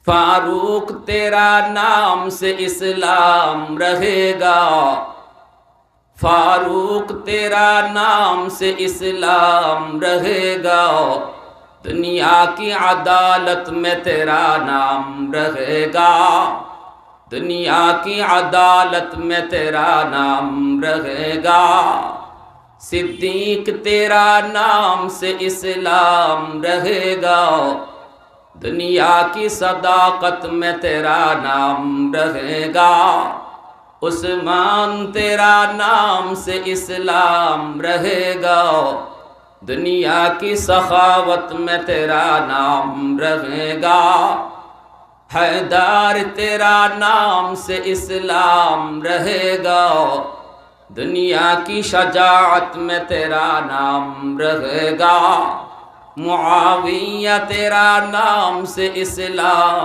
फारूक तेरा नाम से इस्लाम रहेगा, फारूक तेरा नाम से इस्लाम रहेगा, दुनिया की अदालत में तेरा नाम रहेगा, दुनिया की अदालत में तेरा नाम रहेगा। सिद्दीक तेरा नाम से इस्लाम रहेगा, दुनिया की सदाकत में तेरा नाम रहेगा। उस्मान तेरा नाम से इस्लाम रहेगा, दुनिया की सखावत में तेरा नाम रहेगा। हैदर तेरा नाम से इस्लाम रहेगा, दुनिया की शजाअत में तेरा नाम रहेगा। मुआविया तेरा नाम से इस्लाम